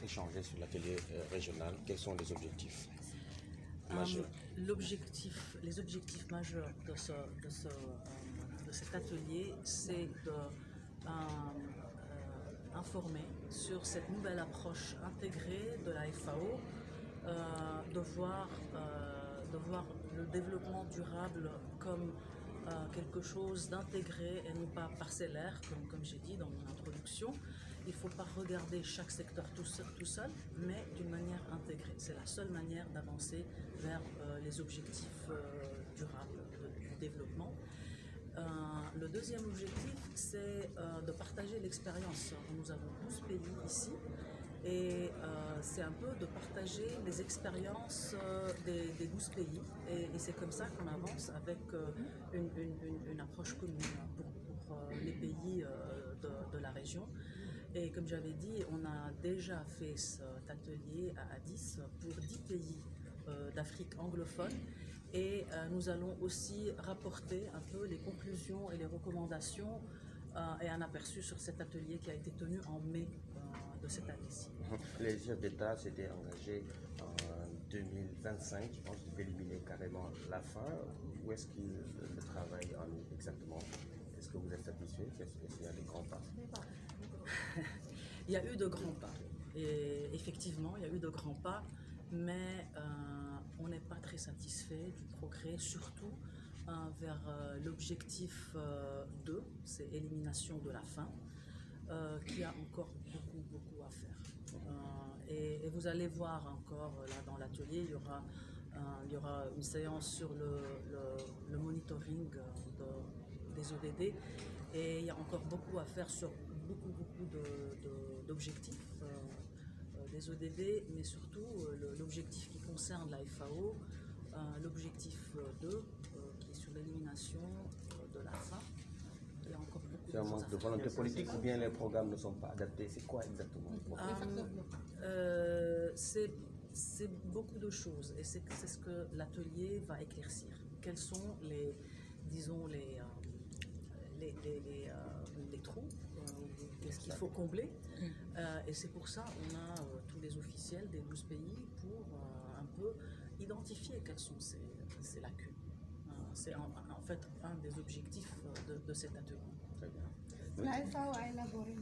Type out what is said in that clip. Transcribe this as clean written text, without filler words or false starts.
échanger sur l'atelier régional. Quels sont les objectifs majeurs? Les objectifs majeurs de cet atelier, c'est d'informer sur cette nouvelle approche intégrée de la FAO, de voir le développement durable comme quelque chose d'intégré et non pas parcellaire, comme j'ai dit dans mon introduction. Il ne faut pas regarder chaque secteur tout seul, mais d'une manière intégrée. C'est la seule manière d'avancer vers les objectifs durables du développement. Le deuxième objectif, c'est de partager l'expérience. Nous avons 12 pays ici et c'est un peu de partager les expériences des 12 pays et c'est comme ça qu'on avance avec une approche commune pour les pays de la région. Et comme j'avais dit, on a déjà fait cet atelier à Addis pour 10 pays d'Afrique anglophone et nous allons aussi rapporter un peu les conclusions et les recommandations et un aperçu sur cet atelier qui a été tenu en mai de cette année-ci. Les chefs d'État s'étaient engagés en 2025, je pense, d'éliminer carrément la faim. Où est-ce que le travail en est exactement? Est-ce que vous êtes satisfait? Est-ce qu'il y a des grands pas? Il y a eu de grands pas, et effectivement, il y a eu de grands pas, mais on n'est pas très satisfait du progrès, surtout vers l'objectif 2, c'est élimination de la faim, qui a encore beaucoup à faire. Et vous allez voir encore, là dans l'atelier, il y aura une séance sur le monitoring des ODD, et il y a encore beaucoup à faire sur beaucoup d'objectifs des ODD, mais surtout l'objectif qui concerne la FAO, l'objectif 2 qui est sur l'élimination de la faim. Il y a encore beaucoup de choses à faire. C'est un manque de volonté politique ou bien les programmes ne sont pas adaptés? C'est quoi exactement? C'est beaucoup de choses et c'est ce que l'atelier va éclaircir. Quels sont les trous, qu'est-ce qu'il faut combler, et c'est pour ça qu'on a tous les officiels des 12 pays pour un peu identifier quelles sont ces lacunes. C'est en fait un des objectifs de cet atelier. Très bien. La FAO a élaboré